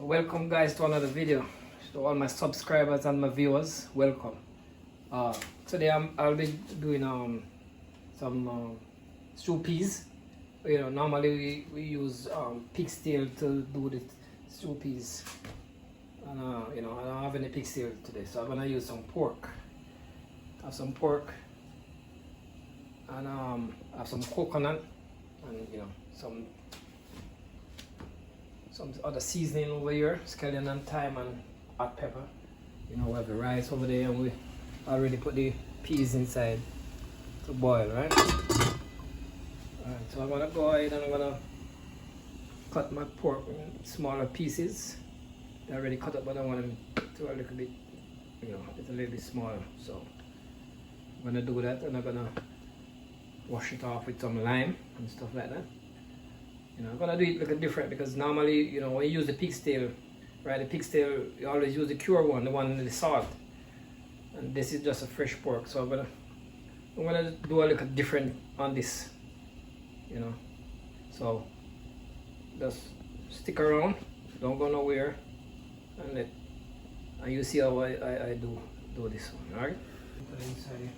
Welcome guys to another video. To all my subscribers and my viewers, welcome. Today I'll be doing some stew peas. You know, normally we use pig's tail to do the stew peas, and you know, I don't have any pig's tail today, so I'm gonna use some pork. I have some pork, and I have some coconut, and you know, some other seasoning over here, scallion and thyme and hot pepper. You know, we have the rice over there, and we already put the peas inside to boil, right? Alright, so I'm gonna go ahead and I'm gonna cut my pork in smaller pieces. They're already cut up, but I want them to a little bit, you know, it's a little bit smaller. So I'm gonna do that, and I'm gonna wash it off with some lime and stuff like that. You know, I'm gonna do it a little different because normally, you know, when you use the pig's tail, right? The pig's tail, you always use the cured one, the one with the salt. And this is just a fresh pork, so I'm gonna do a little different on this, you know. So just stick around, don't go nowhere, and you see how I do this one, alright? Put it inside.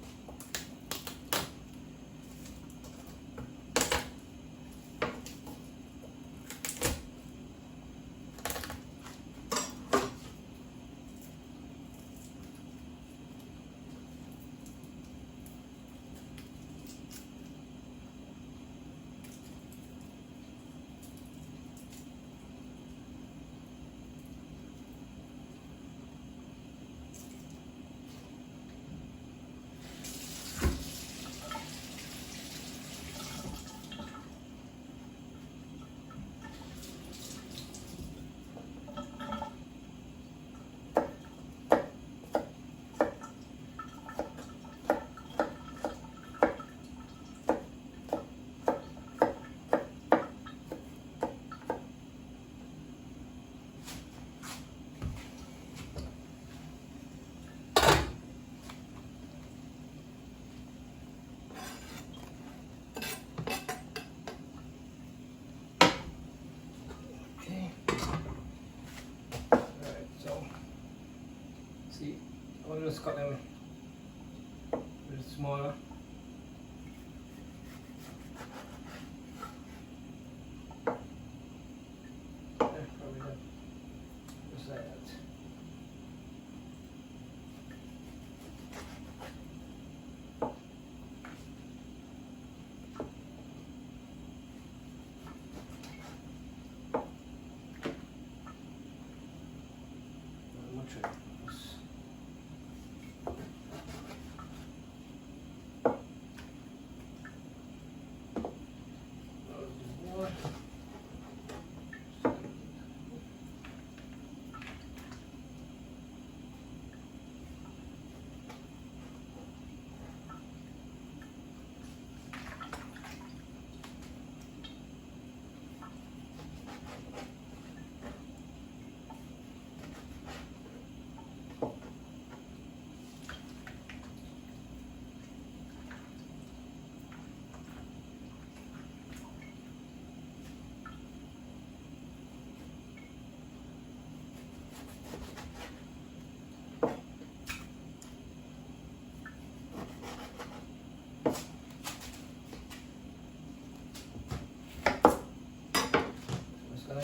See, I'll just cut them a little smaller. Probably that. Just like that. I'm gonna try this.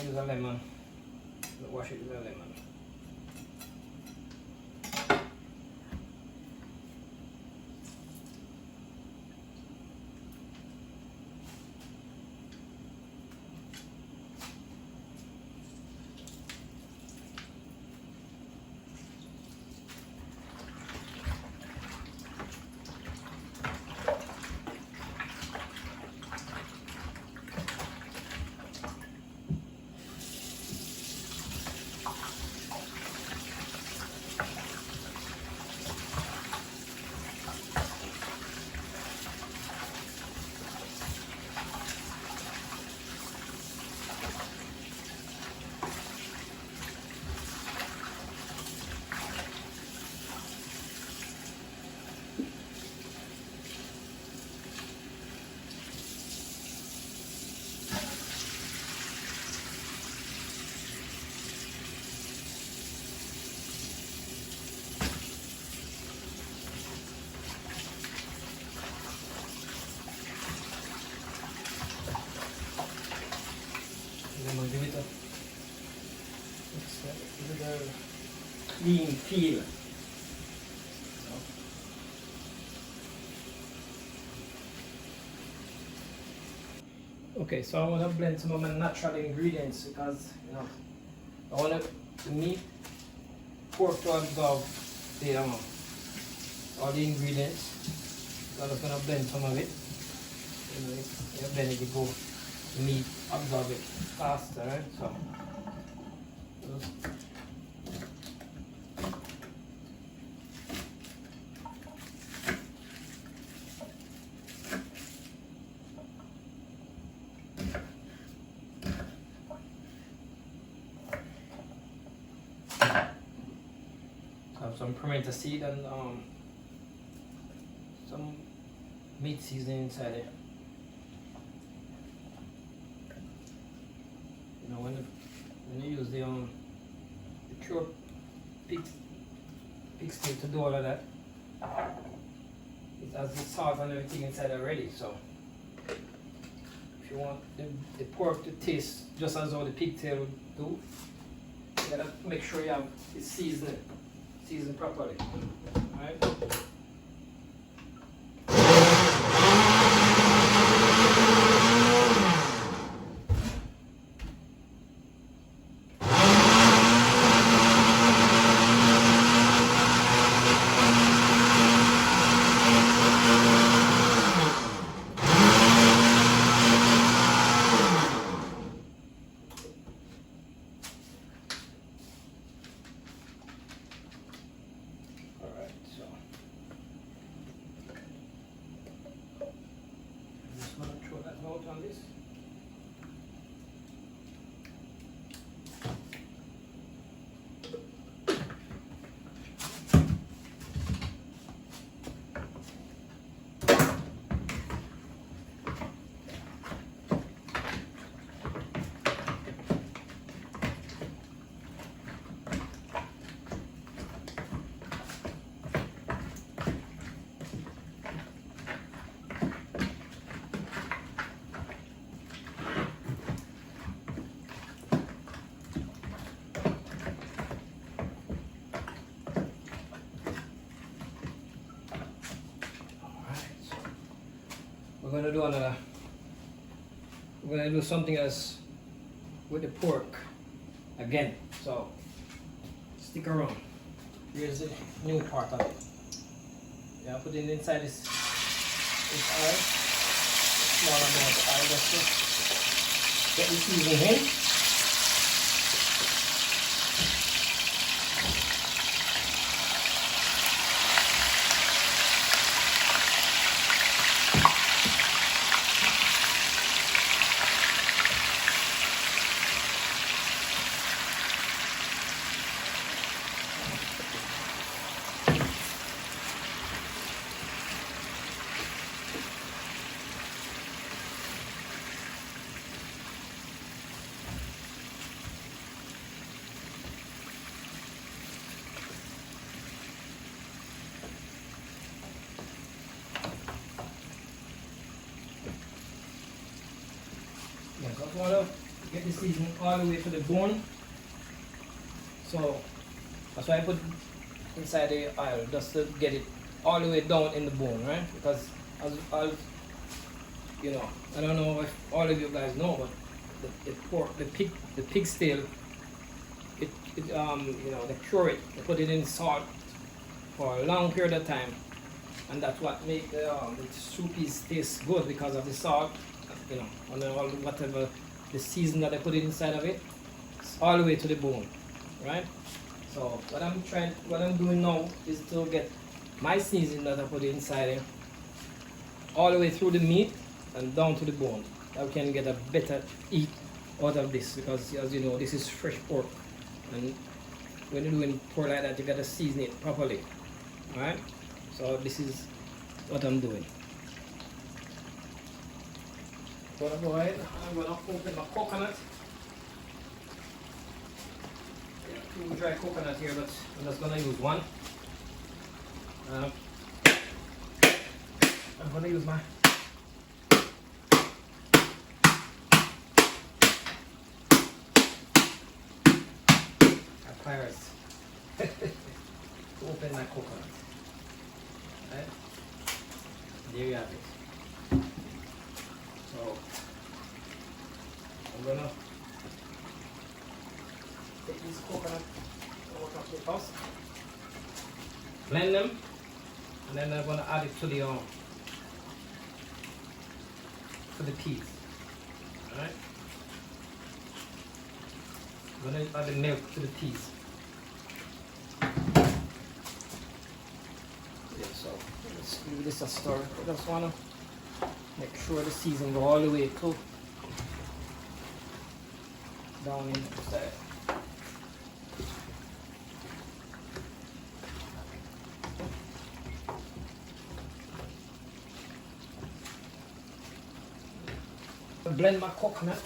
Use a lemon. Wash it with a lemon. Give it a clean feel. Okay, so I want to blend some of my natural ingredients because I want the meat pork to absorb the all the ingredients. So I'm just gonna blend some of it. You blend it, the meat absorb it faster, right? So have some pimento seed and some meat seasoning inside it. When you use the pure pig steak to do all of that, it has the salt and everything inside already. So if you want the pork to taste just as how the pigtail would do, you gotta make sure you have it seasoned properly. Alright? On this. We're gonna do something else with the pork again, so stick around. Here's the new part of it. Yeah, put it inside this oil, small amount of oil just to get the seasoning in. Yes, I want to get the seasoning all the way to the bone. So that's why I put it inside the oil, just to get it all the way down in the bone, right? Because as I don't know if all of you guys know, but the pork, the pig's tail, they cure it, they put it in salt for a long period of time, and that's what makes the soup taste good, because of the salt, and all whatever the season that I put inside of it, all the way to the bone, right? So what I'm doing now is to get my seasoning that I put inside it all the way through the meat and down to the bone. I can get a better eat out of this, because as you know, this is fresh pork, and when you're doing pork like that, you gotta season it properly. Alright? So this is what I'm doing. I'm gonna go ahead, I'm gonna open my coconut. Two dry coconut here, but I'm just gonna use one. I'm gonna use my Pirates. To open my coconut. Right? There you have it. So I'm gonna take this coconut out of the house, blend them, and then I'm gonna add it to the peas. Alright? I'm gonna add the milk to the peas. Yeah, so let's give this a stir. I just wanna make sure the season go all the way to down inside. Blend my coconut.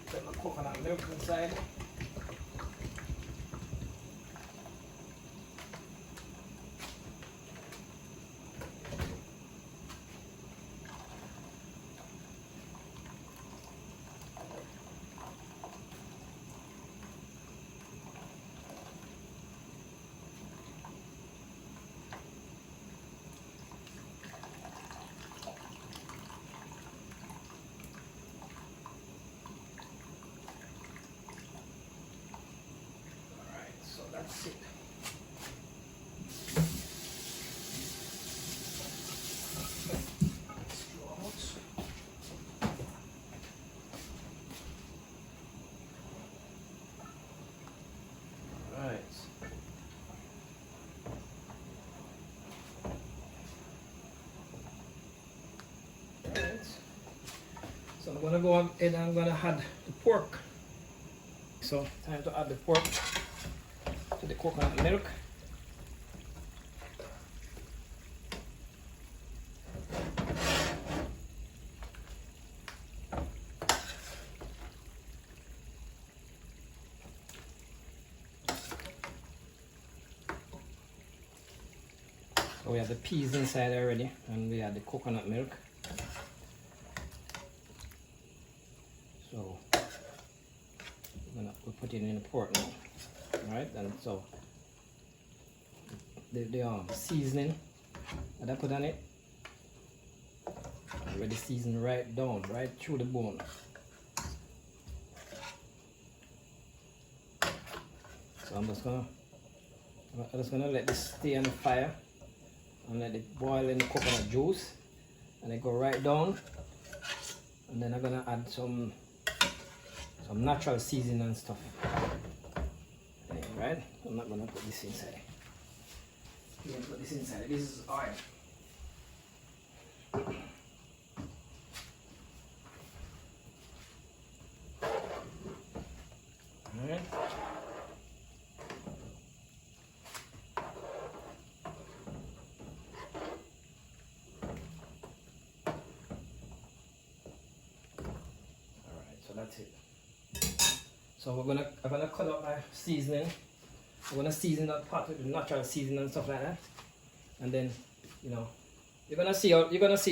Put my coconut milk inside. That's it. Right. So I'm gonna go ahead and I'm gonna add the pork. So time to add the pork to the coconut milk. So we have the peas inside already, and we have the coconut milk. So we'll put it in the pork now. Alright, and so the seasoning that I put on it, already seasoned right down, right through the bone. So I'm just gonna let this stay on the fire and let it boil in the coconut juice, and it go right down. And then I'm gonna add some natural seasoning and stuff. Right? I'm not gonna put this inside. I'm gonna put this inside. This is oil. Alright. So that's it. So I'm gonna cut up my seasoning. I'm gonna season that pot with the natural seasoning and stuff like that. And then, you know, you're gonna see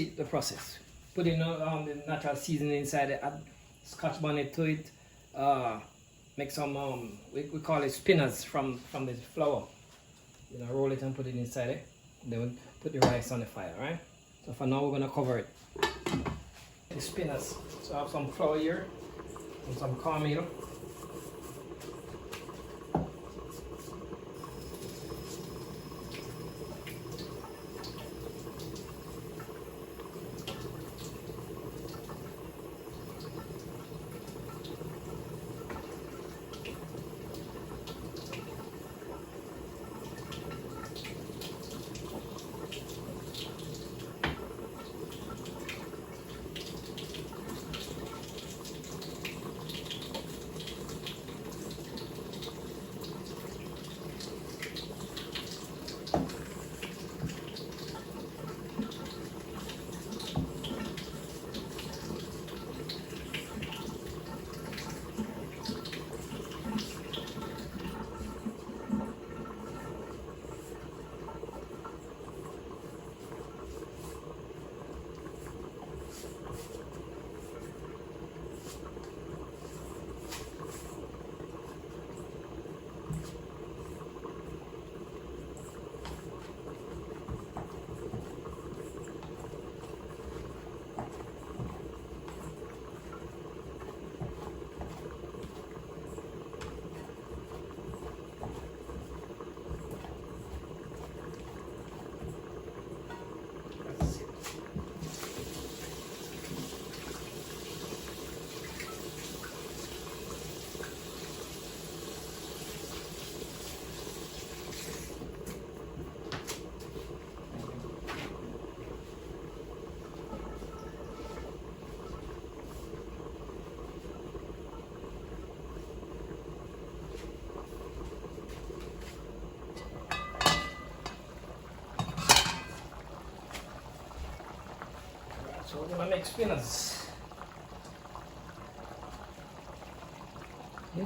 the process. Put in the natural seasoning inside it, add scotch bonnet to it, make some we call it spinners from the flour. You know, roll it and put it inside it. Then we put the rice on the fire, right? So for now we're gonna cover it. The spinners. So I have some flour here and some cornmeal. So we're gonna make spinners. Yeah.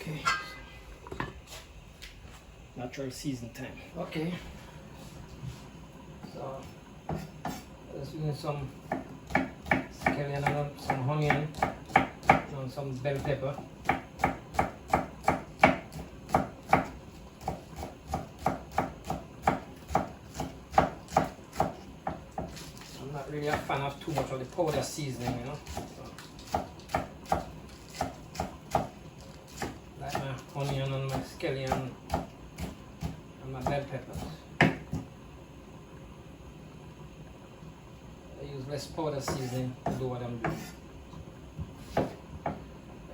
Okay. Natural season time. Okay. So let's use some scallion and some onion and some bell pepper. I'm not really a fan of too much of the powder seasoning, you know. My onion and my scallion and my bell peppers. I use less powder seasoning to do what I'm doing.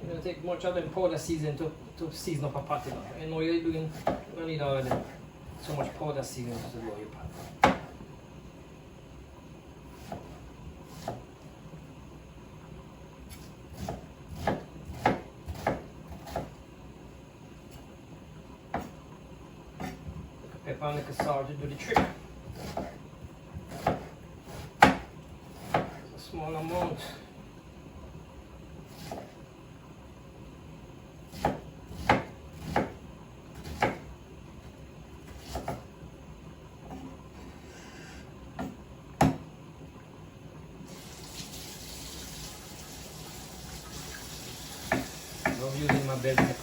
You don't take much of them powder seasoning to season up a pot. You know you're doing, you don't need all of them. So much powder seasoning to do your pot. Pepper and little salt to do the trick. A small amount. I'm using my bell pepper.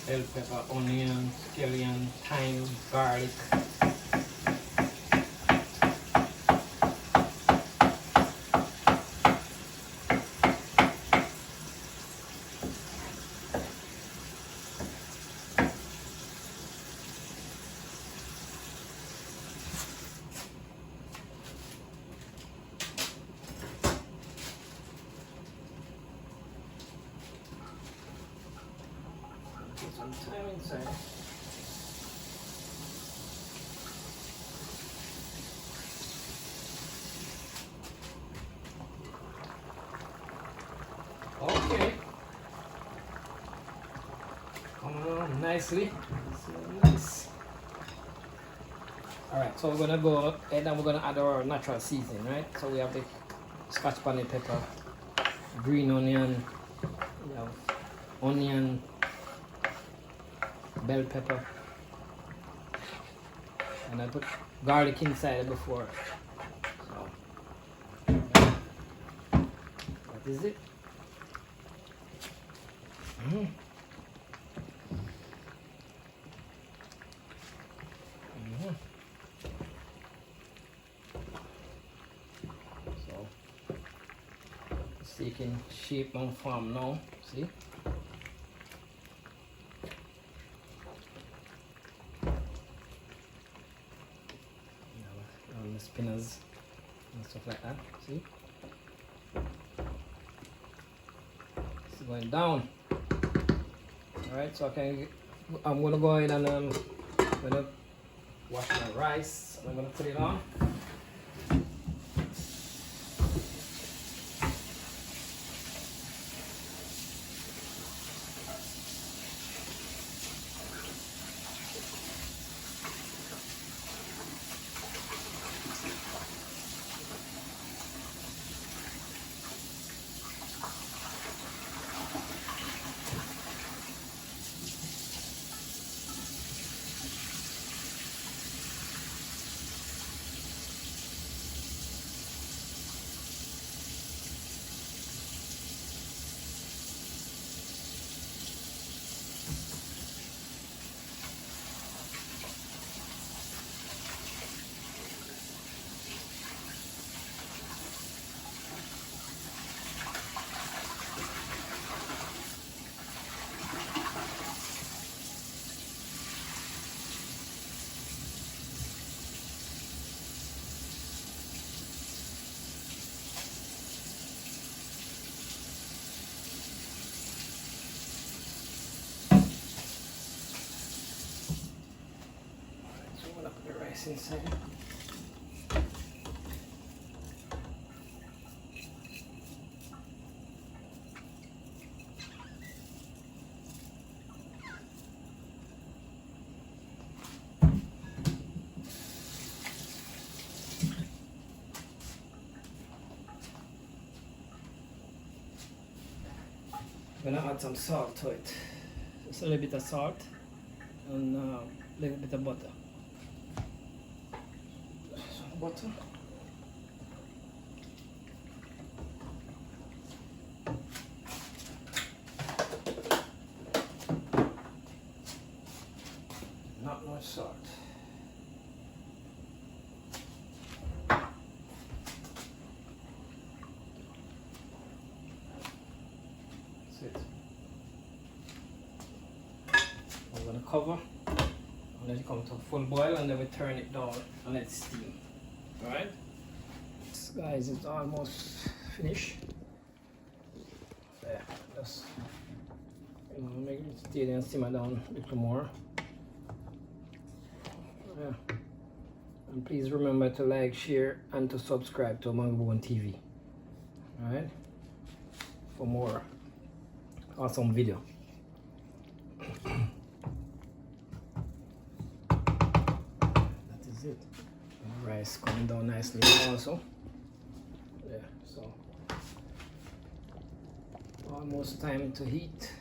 Bell pepper, onion, scallion, thyme, garlic. Put some thyme inside. Okay. Coming along nicely. So nice. Alright, so we're gonna go and then we're gonna add our natural seasoning, right? So we have the Scotch bonnet pepper green onion, you have onion, bell pepper, and I put garlic inside before. So that is it. Mm. Mm. So it's taking shape and form now. See? And the spinners and stuff like that. See? It's going down. Alright, so I'm gonna go ahead and gonna wash my rice. I'm gonna put it on. So I'm gonna put the rice inside. I'm gonna add some salt to it. Just a little bit of salt and a little bit of butter. Some butter. Not much salt. That's it. I'm gonna cover and let it come to a full boil, and then we turn it down and let it steam. Alright? This, guys, is almost finished. There, just make it stay there and simmer down a little more. Yeah. And please remember to like, share, and to subscribe to Mangbone TV. Alright? For more awesome video. That is it. And the rice coming down nicely also. Yeah, so almost time to heat.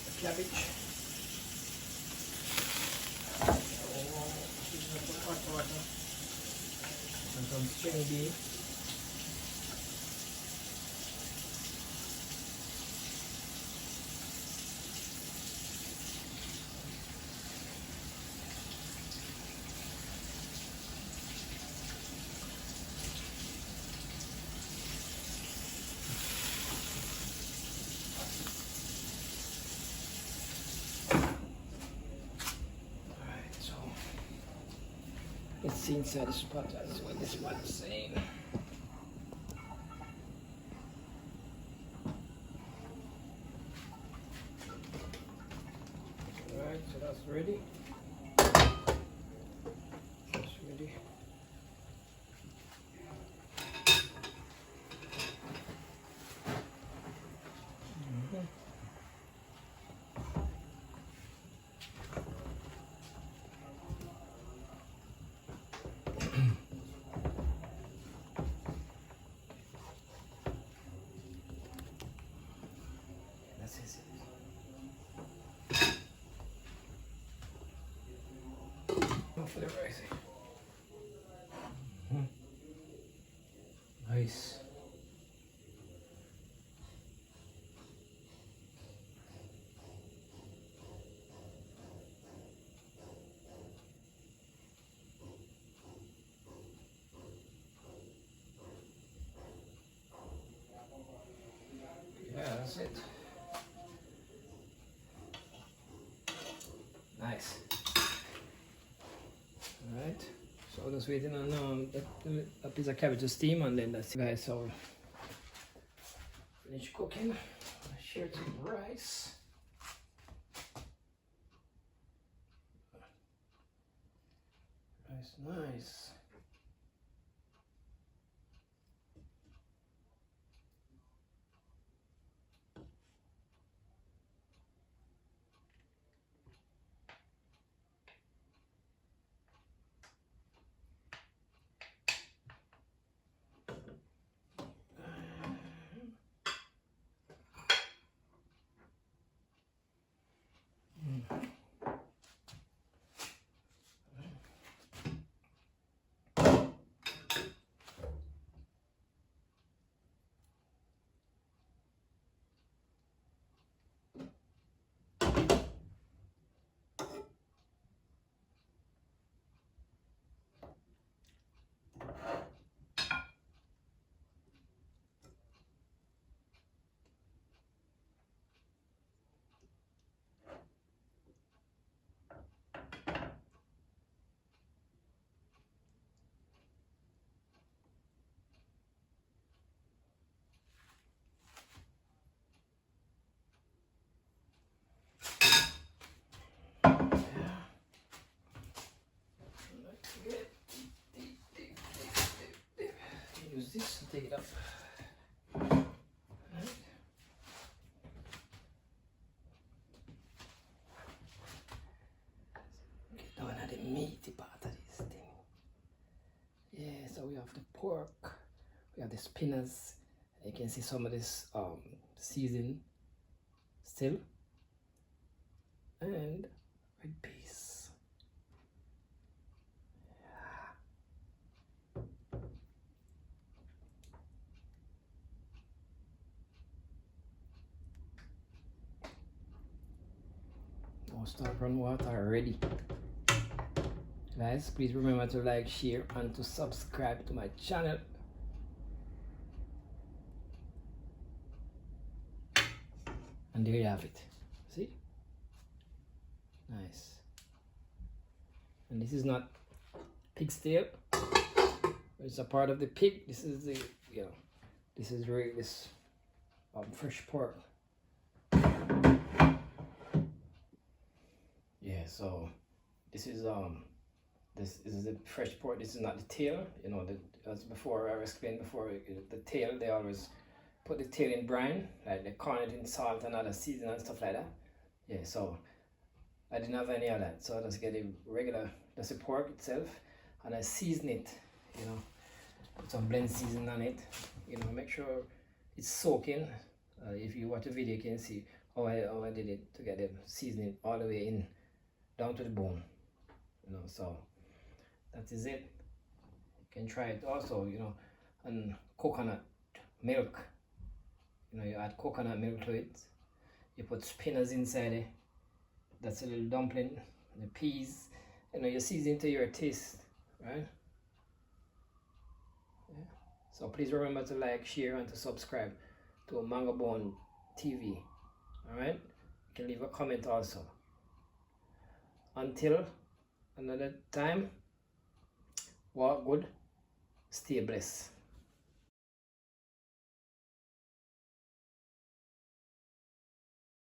The cabbage. Hot water and some string beans. It's inside the spot, that's what this one is saying. Alright, so that's ready. That's ready. for the rice. Nice. Yeah, that's it. Nice. Alright. So just waiting on a piece of cabbage to steam, and then that's it, guys. So finish cooking. Share some rice. Nice. Use this to take it up. Get down at the meaty part of this thing. Yeah, so we have the pork, we have the spinners. You can see some of this seasoning still, and red peas. Most of run water ready. Guys, please remember to like, share, and to subscribe to my channel. And there you have it. See? Nice. And this is not pig's tail. It's a part of the pig. This is the, you know, this is really this fresh pork. Yeah, so this is the fresh pork. This is not the tail. You know, as before I explained before, the tail, they always put the tail in brine, like they corn it in salt and other seasoning and stuff like that. Yeah, so I didn't have any of that, so I just get a regular, that's the pork itself, and I season it, you know, put some blend seasoning on it, you know, make sure it's soaking. If you watch the video, you can see how I did it to get the seasoning all the way in, down to the bone, you know. So that is it. You can try it also, you know, and coconut milk. You know, you add coconut milk to it. You put spinners inside it. That's a little dumpling. The peas. You know, you season to your taste, right? Yeah. So please remember to like, share, and to subscribe to Mango Bone TV. Alright? You can leave a comment also. Until another time, walk good, stay blessed.